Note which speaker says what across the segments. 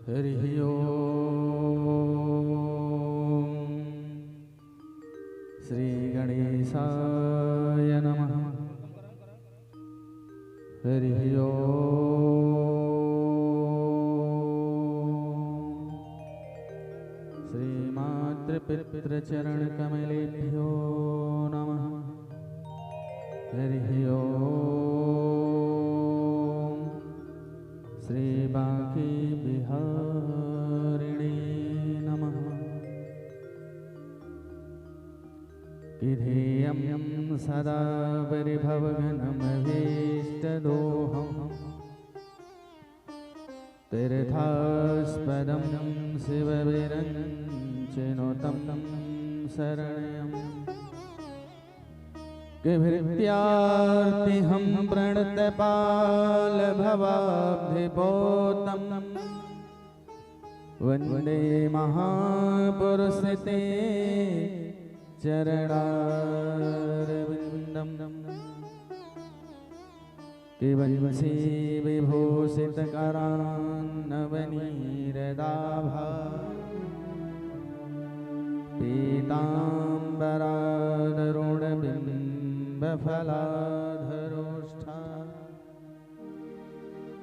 Speaker 1: हरिः ओम् श्रीगणेशाय नमः। हरिः ओम् श्रीमातृपितृचरणकमलेभ्यो नमः। हरिः ओम् श्रीबांकी बिहारिणे नमः। किधेयं सदा परिभवघनमभीष्टदोहम् तीर्थास्पदं शिवविरञ्चिनुतं शरण्यम्। किभृत्यार्तिहं प्रणतपालभवाब्धिपोतं वन्दे महापुरुषते चरणारविन्दम्। किवंशी विभूषितकरान्नवनीरदाभा पीताम्बरादरुणबिम्बफलाधरोष्ठा।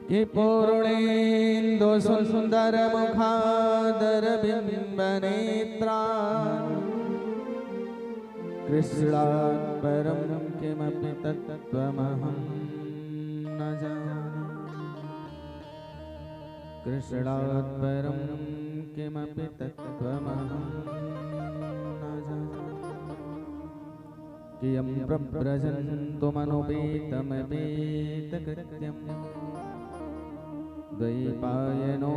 Speaker 1: कि पूर्णेन्दु सुन्दरमुखादरबिम्बनेत्रा। कृष्णात् परं किमपि तत्त्वमहं न जाने। कृष्णात् परं किमपि तत्त्वमहं न जाने। कियं प्रव्रजन्तुमनुपेतमपेतकृत्यम् द्वैपायनो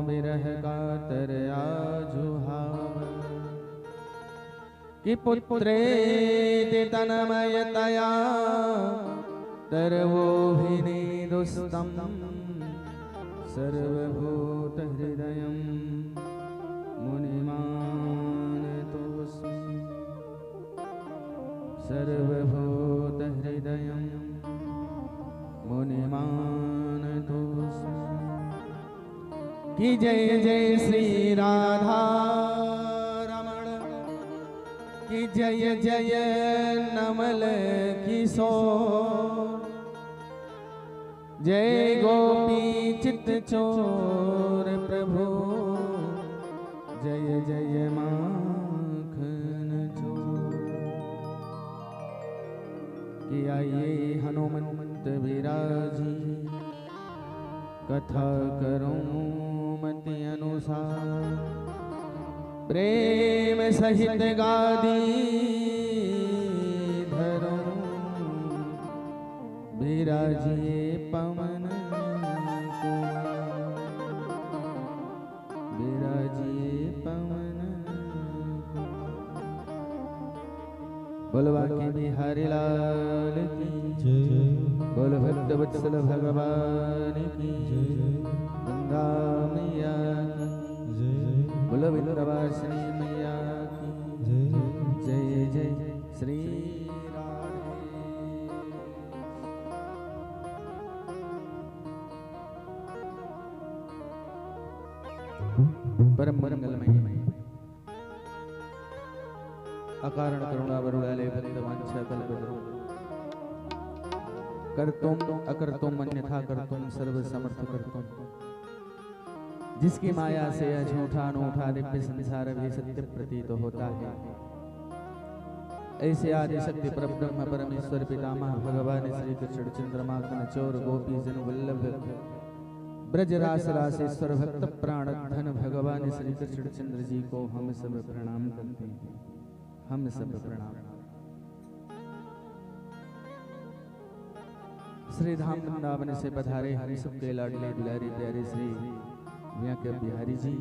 Speaker 1: विरहकातरया जुहाव। कि पुत्रेति तन्मयतया तरवोऽभिनेदुस्तं सर्वभूतहृदयं मुनिमानतोऽस्मि। सर्वभूतहृदयं मुनिमानतोऽस्मि। कि जय जय श्री राधा रमण। कि जय जय नमल किशोर। जय गोपी चित्त चोर प्रभु। जय जय माखन चोर। कि आइए हनुमंत विराजी कथा करूं मति अनुसार। प्रेम सहित गादी धरो विराजिए पवन कुमार। विराजिए पवन कुमार। बोलवा के बिहारी लाल की जय। बोल भक्त वत्सल भगवान की जय। गंगा मैया की जय। बोल विंध्यवासिनी मैया की जय। जय जय श्री राधे। परम मंगलमय अकारण करुणा वरुणालय भक्तवांछा कल्पतरु। कर्तुम अकर्तुम अन्यथा कर्तुम सर्व समर्थ कर्तुम। जिसकी माया से यह झूठा अनूठा दिव्य संसार भी सत्य प्रतीत होता है, ऐसे आदि शक्ति परब्रह्म परमेश्वर पितामह भगवान श्री कृष्ण चंद्रमाखन चौर गोपी जन वल्लभ ब्रज रास रासेश्वर भक्त प्राण धन भगवान श्री कृष्ण चंद्र जी को हम सब प्रणाम करते हैं। हम सब प्रणाम। श्री धाम वृंदावन से पधारे हम सबके लाडले दुलारे प्यारे श्री व्याख्या बिहारी जी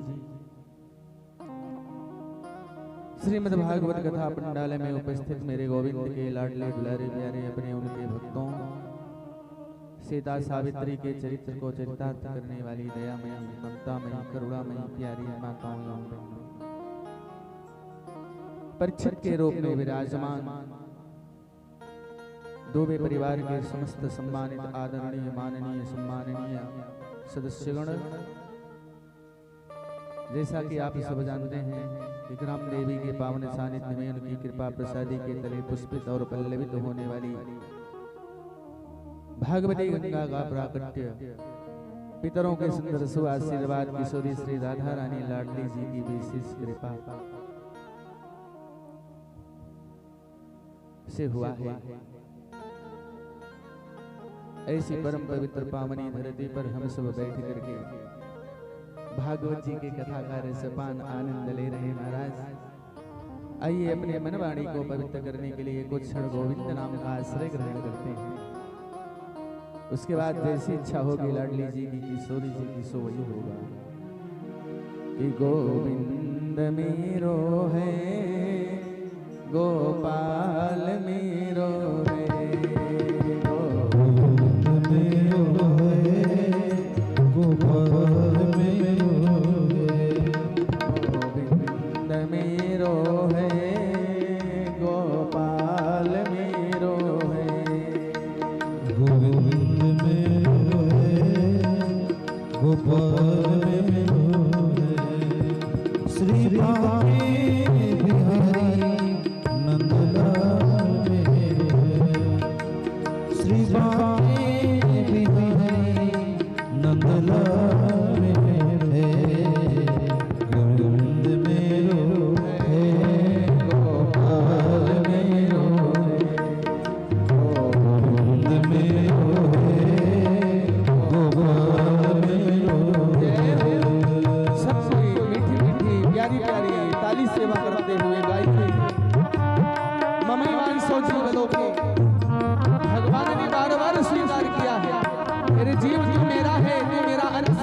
Speaker 1: श्रीमद् भागवत कथा पंडाल में उपस्थित मेरे गोविंद के लाडले दुलारे प्यारे अपने उनके भक्तों सीता सावित्री के चरित्र को चरितार्थ करने वाली दयामयी ममतामयी करुणामयी प्यारी माताओं परीक्षित के रूप में विराजमान दोबे परिवार के समस्त सम्मानित आदरणीय माननीय सम्माननीय सदस्यगण जैसा कि आप सब जानते हैं कि ग्राम देवी के पावन सानिध्य में उनकी कृपा प्रसादी के तले पुष्पित और पल्लवित होने वाली भागवती गंगा का प्राकट्य, पितरों के सुंदर सुआशीर्वाद किशोरी श्री राधा रानी लाडली जी की विशेष कृपा से हुआ है। ऐसी परम पवित्र पावनी धरती पर हम सब बैठ करके भागवत जी के कथा कार्य सपान आनंद ले रहे महाराज। आइए अपने मन वाणी को पवित्र करने के लिए कुछ क्षण गोविंद नाम का आश्रय ग्रहण करते हैं। उसके बाद जैसी इच्छा होगी लाडली जी की किशोरी जी की सो वही होगा कि गोविंद मेरो है गोपाल मेरो है, गोविंद मेरो है गोपाल मेरो है, गोविंद मेरो है गोपाल मेरो है, गोविंद मेरो है गोपाल मेरो है। श्री बिहारी नंदलाल मेरे, श्री बिहारी नंदलाल मेरे, गोविंद मेरो है गोपाल मेरो है, गोविंद मेरो है गोपाल मेरो है। सबसे मीठी मीठी प्यारी प्यारी ताली सेवा करते हुए गायत्री ममैवान सोची बलों के भगवान ने बार बार स्वीकार किया है, मेरे जीव तू मेरा है, तू मेरा अंश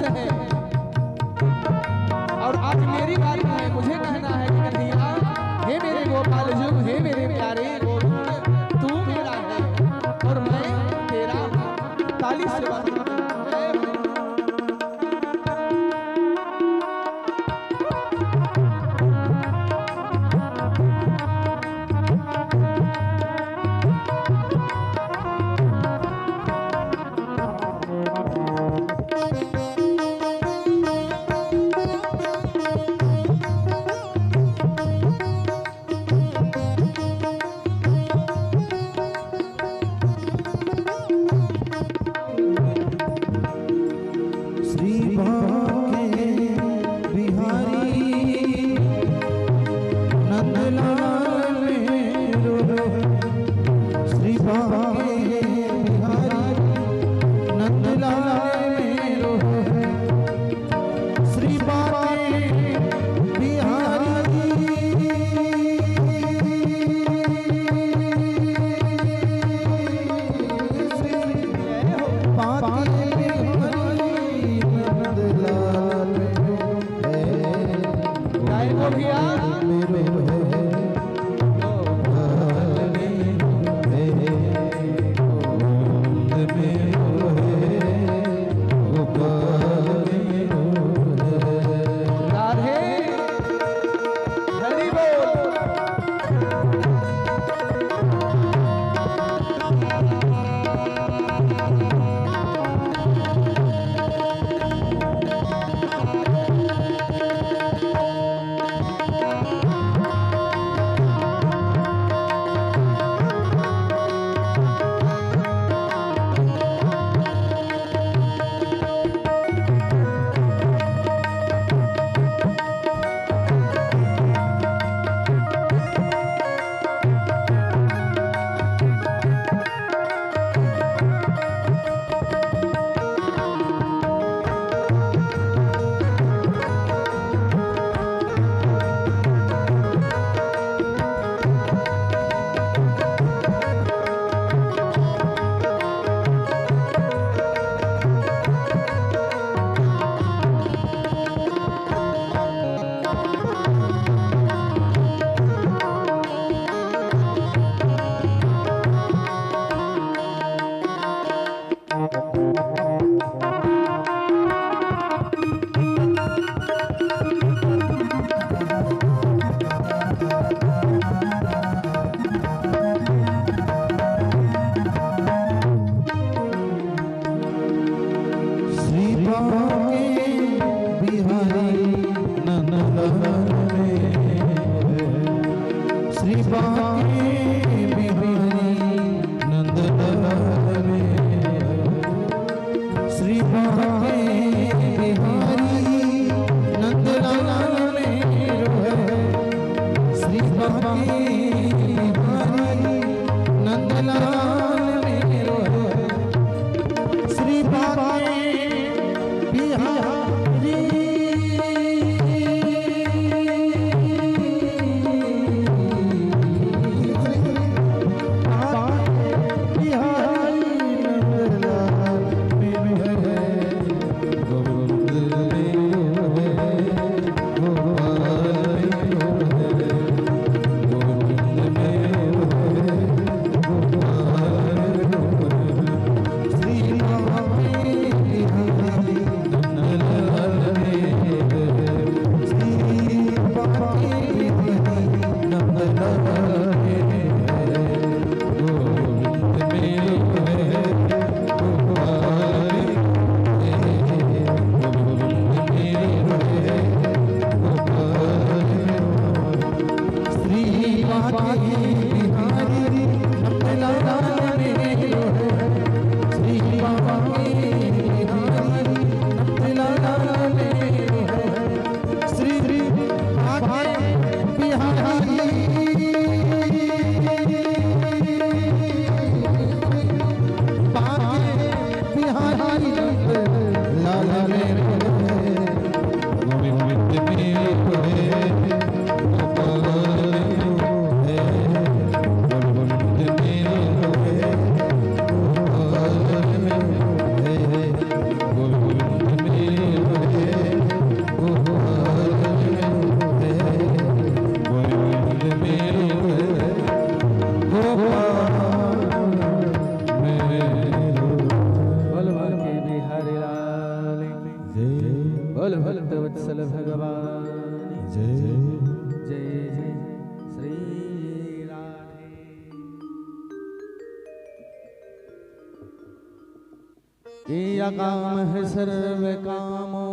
Speaker 1: काम है सर्व कामो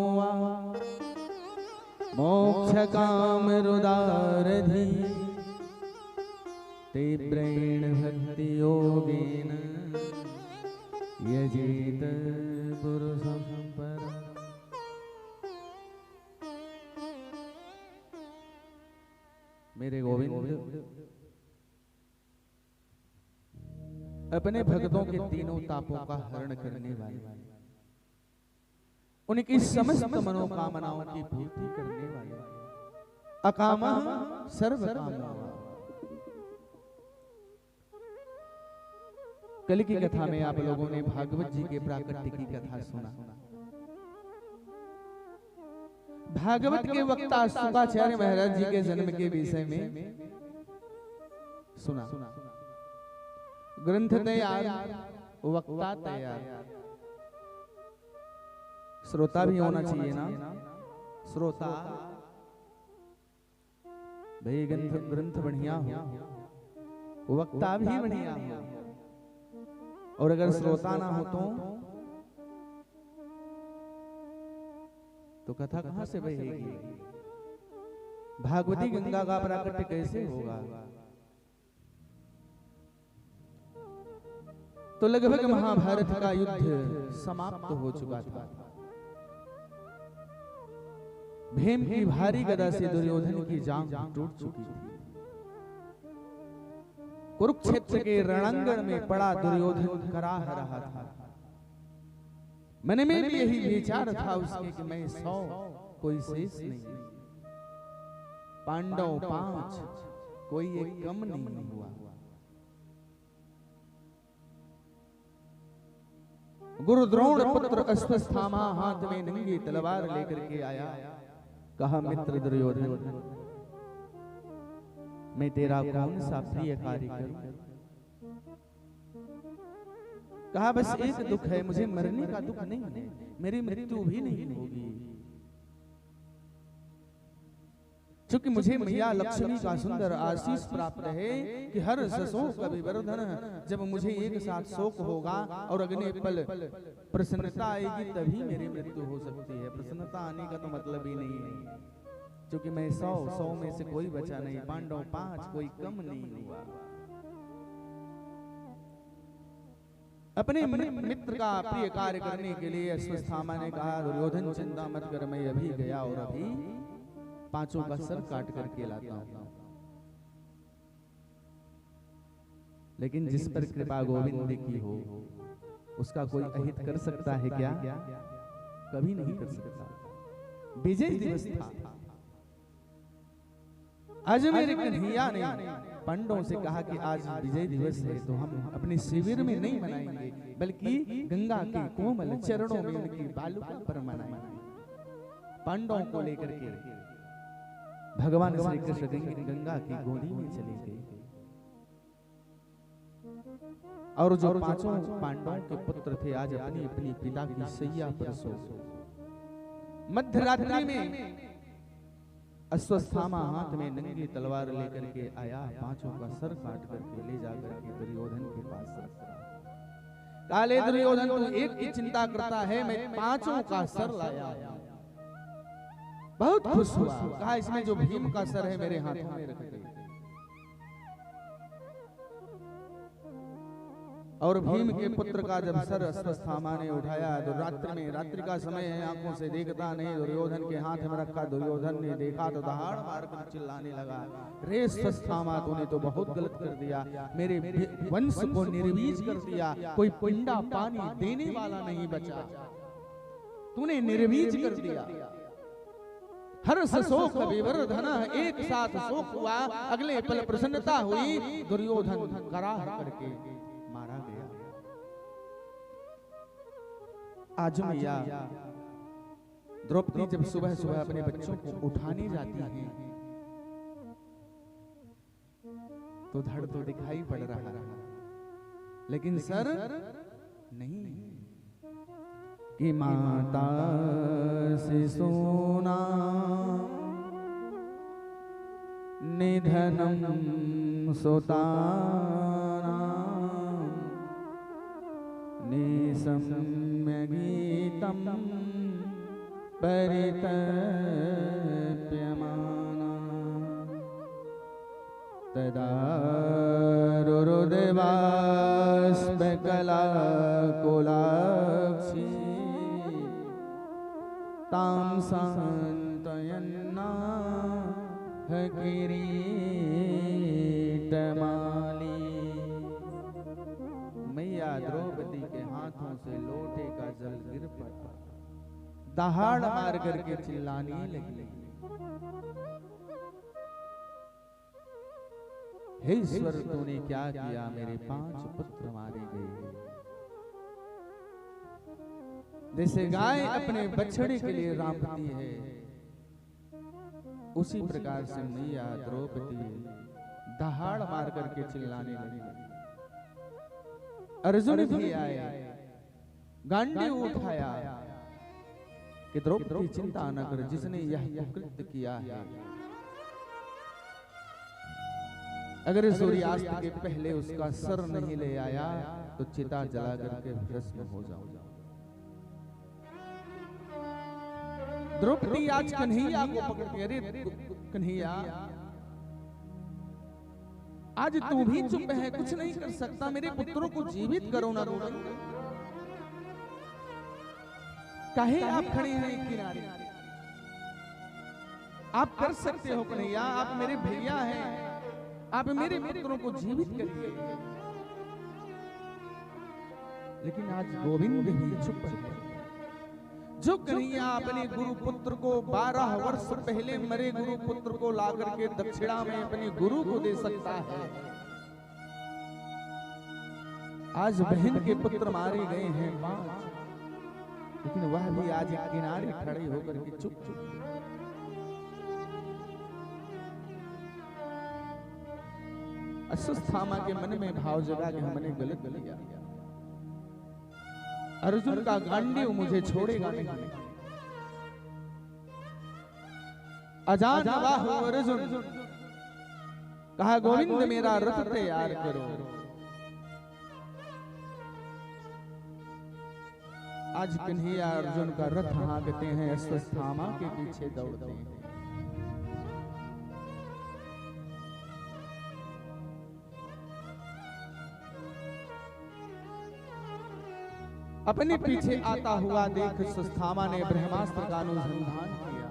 Speaker 1: मोक्ष काम रुदारधि ते प्रेण भक्ति योगेन यजेत पुरुषं परम्। मेरे गोविंद अपने भक्तों के तीनों तापों का हरण करने वाले, उनकी समस्त मनोकामनाओं की पूर्ति करने वाले, अकामा सर्व कामा। कल की कथा में आप लोगों ने भागवत जी के प्राकट्य की कथा सुना। भागवत के वक्ता शुकाचार्य महाराज जी के जन्म के विषय में सुना। ग्रंथ तैयार, वक्ता तैयार, श्रोता भी होना चाहिए ना। श्रोता भाई ग्रंथ बढ़िया हो, वक्ता भी बढ़िया हो, और अगर श्रोता ना हो तो कथा कहां से बहेगी? भागवती गंगा का प्राकट्य कैसे होगा? तो लगभग महाभारत का युद्ध समाप्त हो चुका था। भीम की भारी गदा से दुर्योधन की जांघ टूट चुकी थी। कुरुक्षेत्र के रणांगण में पड़ा दुर्योधन कराह रहा था। मन में भी यही विचार था उसके कि मैं 100 कोई शेष नहीं, पांडव 5 कोई एक कम नहीं हुआ। गुरु द्रोण पुत्र अश्वत्थामा हाथ में नंगी तलवार लेकर के आया। कहा, मित्र दुर्योधन, मैं तेरा कौन सा प्रिय कार्य करूं? कहा, बस एक दुख है, मुझे मरने का दुख नहीं है, मेरी मृत्यु भी नहीं होगी, क्योंकि मुझे मैया लक्ष्मी का सुंदर आशीष प्राप्त है कि हर शोक का विवर्धन। जब मुझे एक साथ शोक होगा और अगले पल प्रसन्नता आएगी, तभी मेरी मृत्यु हो सकती है। प्रसन्नता आने का तो मतलब ही नहीं है, क्योंकि मैं 100 में से कोई बचा नहीं, पांडव 5 कोई कम नहीं हुआ। अपने मित्र का प्रिय कार्य करने के लिए अश्वत्थामा ने कहा, दुर्योधन चिंता मत कर, मैं अभी गया और अभी पांचों का सर काट करके लाता हूं। लेकिन जिस पर कृपा गोविंद की हो उसका कोई अहित कर सकता है क्या? कभी नहीं कर सकता। विजय दिवस था। आज मेरे कन्हैया ने पंडों से कहा कि आज विजय दिवस है तो हम अपने शिविर में नहीं मनाएंगे, बल्कि गंगा के कोमल चरणों में उनकी बालुका पर मनाएंगे। पांडवों को लेकर के भगवान श्री कृष्ण गंगा की गोदी में चले गए और जो पांचों पांडवों के पुत्र थे आज अपनी अपनी पिता की सैया पर सो। मध्यरात्रि में अश्वत्थामा हाथ में नंगी तलवार लेकर के आया, पांचों का सर काट करके ले जाकर के दुर्योधन के पास रखा। काले दुर्योधन तू एक की चिंता करता है, मैं पांचों का सर लाया। बहुत खुश हुआ, कहा इसमें जो भीम का सर है मेरे हाथों में रख दे। और भीम के पुत्र का जब सर अश्वत्थामा ने उठाया तो रात्रि का समय है, आंखों से देखता नहीं, दुर्योधन के हाथ में रखा। दुर्योधन ने देखा तो दहाड़ मारकर चिल्लाने लगा, रे अश्वत्थामा तूने तो बहुत गलत कर दिया, मेरे वंश को निर्वीज कर दिया, कोई पिंडा पानी देने वाला नहीं बचा, तूने निर्वीज कर दिया। हर्ष शोक विवर्धन एक साथ शोक हुआ, अगले पल प्रसन्नता हुई। दुर्योधन कराह करके मारा गया। आज मैया द्रौपदी जब सुबह सुबह अपने बच्चों को उठाने जाती हैं तो धड़ तो दिखाई पड़ रहा है, लेकिन सर नहीं कि माता से सोना निधनम सुताना निसम्य गीतम परितप्यमाना तदा रुरुदेवास्पकलाकुलाक्षी तां सान्त्वयन्ना किरीटमाली। मैया द्रौपदी के हाथों से लोटे का जल गिर पड़ा, दहाड़ मार करके चिल्लाने लगी, हे ईश्वर तूने क्या किया, मेरे 5 पुत्र मारे गए। जैसे गाय अपने बछड़े के लिए रांपती है, उसी प्रकार से मैया द्रौपदी दहाड़ मार करके चिल्लाने लगी। अर्जुन भी आए, गांडी उठाया कि द्रौपदी चिंता न कर, जिसने यह कृत्य किया है अगर सूर्यास्त के पहले उसका सर नहीं ले आया तो चिता जला करके भस्म हो जाऊंगा। द्रौपदी आज कन्हैया को पकड़ के, अरे कन्हैया आज तू भी चुप है, कुछ नहीं कर सकता, मेरे पुत्रों को जीवित करो ना। काहे आप खड़े हैं किनारे, आप कर सकते हो कन्हैया, आप मेरे भैया हैं, आप मेरे पुत्रों को जीवित करिए। लेकिन आज गोविंद भी चुप है। जो कन्हैया अपने गुरु पुत्र को 12 वर्ष पहले मरे गुरु पुत्र को लाकर के दक्षिणा में अपने गुरु को दे सकता है, आज बहन के पुत्र मारे गए हैं 5, लेकिन वह भी आज एक किनारे खड़े होकर के चुप चुप। अश्वत्थामा के मन में भाव जगा कि हमने गलत किया, अर्जुन का गांडीव मुझे छोड़ेगा नहीं। अजानबाहु अर्जुन कहा, गोविंद मेरा रथ तैयार करो। आज कन्हैया अर्जुन का रथ हाँकते हैं, अश्वत्थामा के पीछे दौड़ते हैं। अपने पीछे आता हुआ देख सुस्थामा ने ब्रह्मास्त्र का अनुसंधान किया।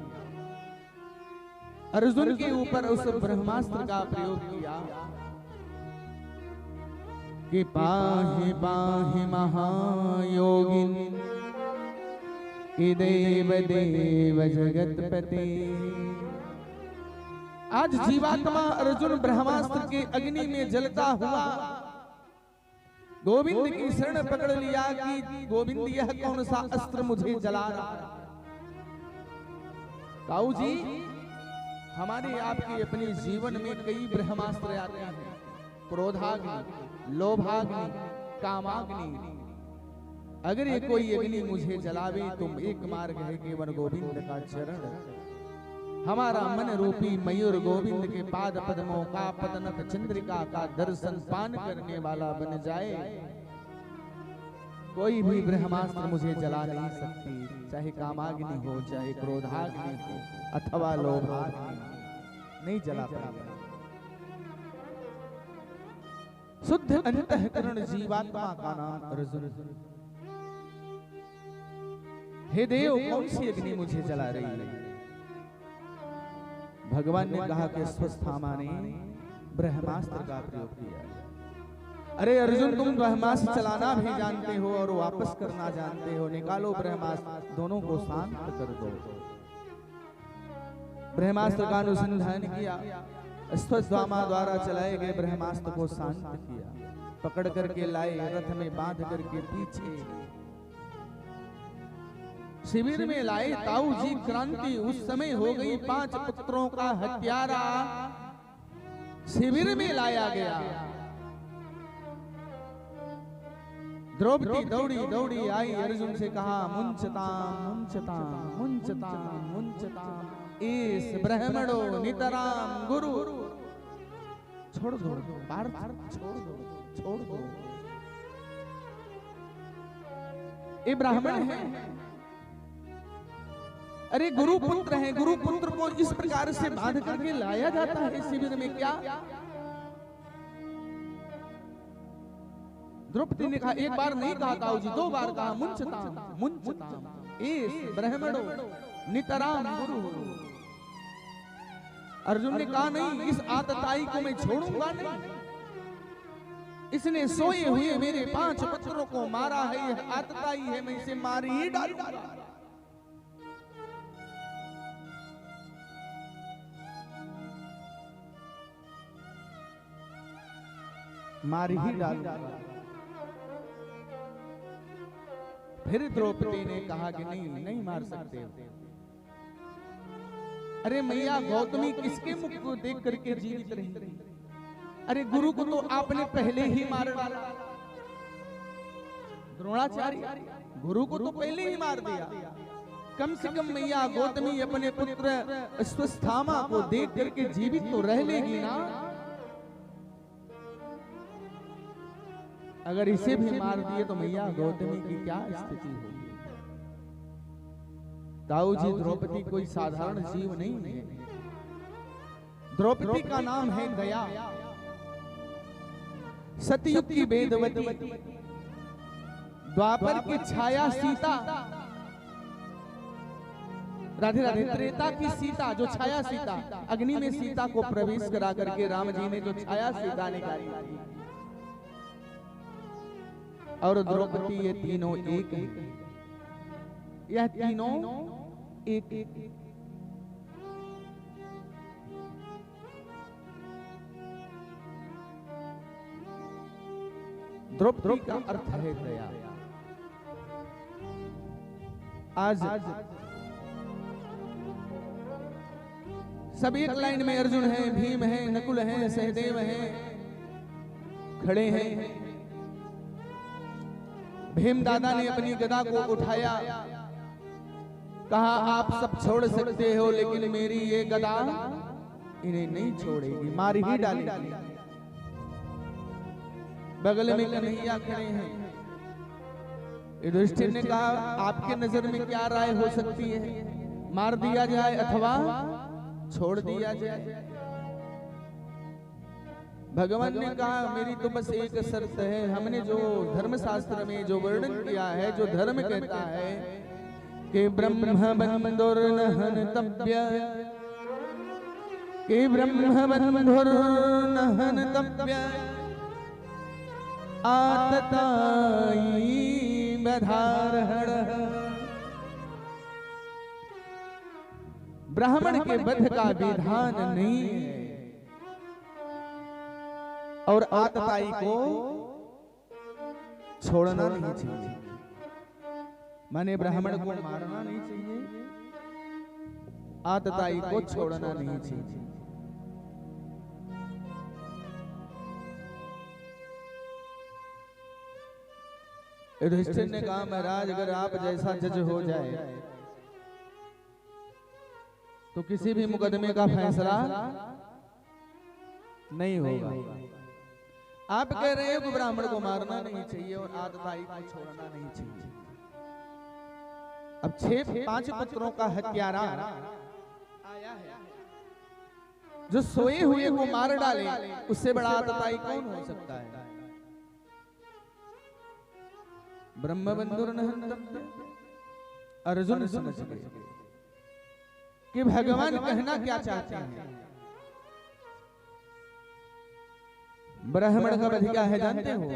Speaker 1: अर्जुन के ऊपर उस ब्रह्मास्त्र का प्रयोग किया कि पाहि पाहि महायोगिन कि देव देव जगतपते। आज जीवात्मा अर्जुन ब्रह्मास्त्र के अग्नि में जलता हुआ गोविंद की शरण पकड़ लिया कि गोविंद यह कौन सा अस्त्र मुझे जला रहा है। ताऊ जी, हमारे आपके अपने जीवन में कई ब्रह्मास्त्र आते हैं, क्रोधाग्नि, लोभाग्नि, कामाग्नि। अगर ये कोई अग्नि मुझे जलावे तो एक मार्ग है केवल गोविंद का चरण। हमारा मन रूपी मयूर गोविंद के पाद पद्मों का पतनक चंद्रिका का दर्शन पान करने वाला बन जाए, कोई भी ब्रह्मास्त्र मुझे जला नहीं सकती, चाहे कामाग्नि हो, चाहे क्रोधाग्नि हो अथवा लोभाग्नि, नहीं जला पाएगा। शुद्ध अंतःकरण जीवात्मा का नाम अर्जुन। हे देव, कौन सी अग्नि मुझे जला रही है? भगवान ने कहा कि स्वस्थामा ने ब्रह्मास्त्र का प्रयोग किया। अरे अर्जुन, तुम ब्रह्मास्त्र चलाना भी जानते हो और वापस करना जानते हो, निकालो ब्रह्मास्त्र, दोनों को शांत कर दो। ब्रह्मास्त्र का अनुसंधान किया, स्वस्थामा द्वारा चलाए गए ब्रह्मास्त्र को शांत किया, पकड़ करके लाए, रथ में बांध करके पीछे शिविर में लाए। ताऊ जी, क्रांति उस समय हो गई, 5 पुत्रों का हत्यारा शिविर में लाया गया। द्रौपदी दौड़ी दौड़ी आई, अर्जुन से कहा मुंचताम मुंचताम मुंचताम मुंचताम इस ब्राह्मणो नितराम गुरु। छोड़ दो पार्थ, छोड़ दो, छोड़ दो। ये ब्राह्मण है, अरे गुरु पुत्र है, गुरु पुत्र को इस प्रकार से बांध करके लाया जाता है शिविर में क्या? द्रौपदी ने कहा, एक बार नहीं कहा ताऊ जी, 2 बार कहा मुंचताम मुंचताम इस ब्राह्मणो नितराम गुरु। अर्जुन ने कहा, नहीं, इस आतताई को मैं छोड़ूंगा नहीं। इसने सोए हुए मेरे 5 पुत्रों को मारा है, यह आतताई है, मैं इसे मार ही डालूंगा। मार ही डालूंगा। फिर द्रौपदी ने कहा कि नहीं, नहीं मार सकते। अरे मैया गौतमी किसके मुख को देख करके जीवित रही? अरे गुरु को तो आपने पहले ही मार डाला। द्रोणाचार्य गुरु को तो पहले ही मार दिया। कम से कम मैया गौतमी अपने पुत्र स्वस्थामा को देख करके जीवित तो रह लेगी ना। अगर इसे भी मार दिए तो मैया गौतमी की क्या स्थिति होगी? ताऊ जी, द्रौपदी कोई साधारण जीव नहीं है। द्रौपदी का नाम है गया, सतयुग की वेदवती, द्वापर की छाया सीता, राधे राधे, त्रेता की सीता जो छाया सीता, अग्नि में सीता को प्रवेश करा करके राम जी ने जो छाया सीता निकाली, और द्रौपदी, ये तीनों एक है। यह तीनों एक। द्रौपदी का अर्थ है दया। आज सब एक लाइन में अर्जुन है, भीम है, नकुल है, सहदेव है, खड़े हैं। भीम दादा ने अपनी गदा को उठाया, कहा आप सब छोड़ सकते हो लेकिन मेरी ये गदा इन्हें नहीं छोड़ेगी, मार ही डालेगी। बगल में कन्हैया खड़े हैं। युधिष्ठिर ने कहा आपके नजर में क्या राय हो सकती है, मार दिया जाए अथवा छोड़ दिया जाए? भगवान ने कहा मेरी तो बस एक शर्त है, हमने जो धर्मशास्त्र में जो वर्णन किया है, जो धर्म कहता है कि ब्रह्म बंधुर्नहन्तव्य, कि ब्रह्म बंधुर्नहन्तव्य आतताई बधारहण। ब्राह्मण के वध का विधान नहीं है और आतताई को छोड़ना नहीं चाहिए, माने ब्राह्मण को मारना नहीं चाहिए, आतताई को छोड़ना नहीं चाहिए। युधिष्ठिर ने कहा महाराज अगर आप जैसा जज हो जाए तो किसी भी मुकदमे का फैसला नहीं होगा। आप कह रहे हो कि ब्राह्मण को मारना नहीं चाहिए और आतताई को छोड़ना नहीं चाहिए। अब 5 पुत्रों का हत्यारा आया है, जो सोए हुए को मार डाले, उससे बड़ा आतताई कौन हो सकता है? ब्रह्मबंधुर्नहन्तव्य। अर्जुन समझ गए कि भगवान कहना क्या चाहते हैं। ब्राह्मण का वध क्या है जानते हो?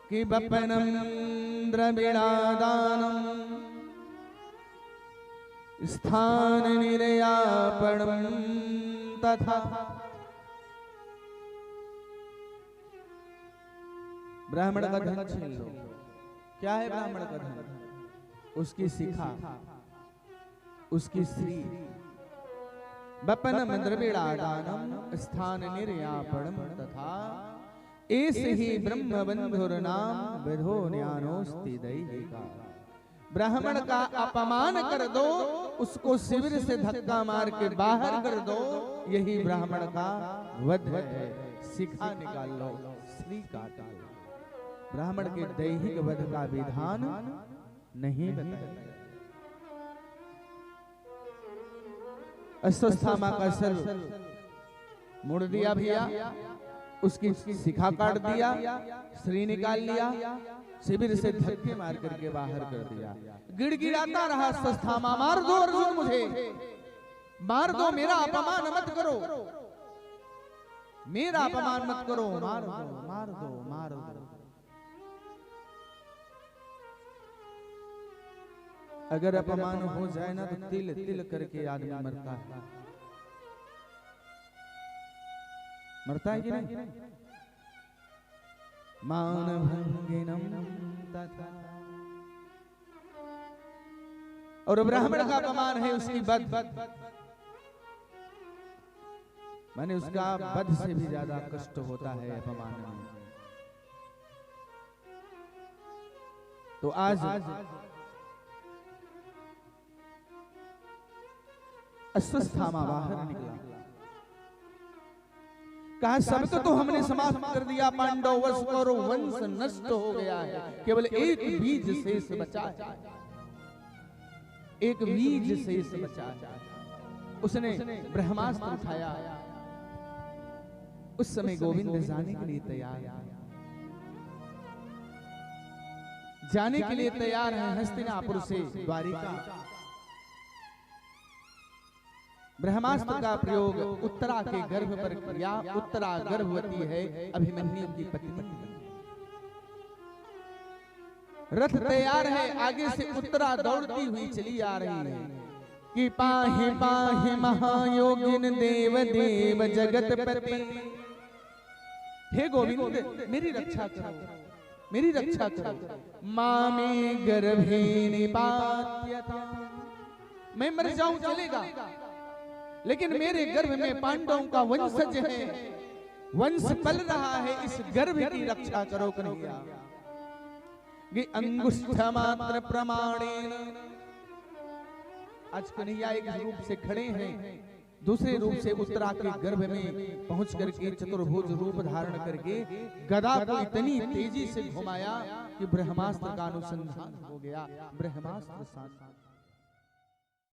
Speaker 1: कि बपनम द्रविणादानम स्थान निर्यापणम तथा। ब्राह्मण का धन छीन लो। क्या है ब्राह्मण का धन? उसकी शिखा, उसकी स्त्री। बपनम द्रविणादानम स्थान निर्यापणम तथा ऐसे ही ब्रह्म बंधुर्नाम विधो न्यानोस्ति दैहिका। ब्राह्मण का अपमान कर दो, उसको शिविर से धक्का मार के बाहर कर दो, यही ब्राह्मण का वध है। शिखा निकाल लो, स्त्री काट लो। ब्राह्मण के दैहिक वध का विधान नहीं बताया। अश्वत्थामा का सर मुड़ दिया भैया, उसकी शिखा काट दिया, स्त्री निकाल लिया, शिविर से धक्के मार करके बाहर कर दिया। गिड़गिड़ाता रहा अश्वत्थामा, मार दो अर्जुन, मुझे मार दो, मेरा अपमान मत करो, मेरा अपमान मत करो, मार दो मार दो मार दो। अगर अपमान हो जाए ना तो तिल तिल करके आदमी मरता है। मरता है कि नहीं? मान भंगिनम तथा। और ब्राह्मण का अपमान है उसकी वध, माने उसका वध से भी ज्यादा कष्ट होता है अपमान में। तो आज अश्वत्थामा बाहर निकला, कहा सबको तो हमने समाप्त कर दिया, पांडव वंश और वंश नष्ट हो गया है, केवल एक बीज शेष बचा है, एक बीज शेष बचा है। उसने ब्रह्मास्त्र उठाया। उस समय गोविंद जाने के लिए तैयार है, जाने के लिए तैयार है हस्तिनापुर से द्वारिका। ब्रह्मास्त्र का प्रयोग उत्तरा के गर्भ पर किया। उत्तरा गर्भवती है, अभिमन्यु की पत्नी। रथ तैयार है, आगे से उत्तरा दौड़ती हुई चली आ रही है कि पाहि पाहि महायोगिन देव देव जगतपति। हे गोविंद मेरी रक्षा करो, मेरी रक्षा करो। मामे गर्भे निपात्यता। मैं मर जाऊं चलेगा, लेकिन मेरे गर्भ में पांडवों का वंशज है, वंश पल रहा है, इस गर्भ की रक्षा करो कन्हैया। कि अंगुष्ठ मात्र प्रमाणेन। आज कन्हैया एक रूप से खड़े हैं दूसरे रूप से उत्तरा के गर्भ में पहुंच करके चतुर्भुज रूप धारण करके गदा को इतनी तेजी से घुमाया कि ब्रह्मास्त्र का अनुसंधान हो गया। ब्रह्मास्त्र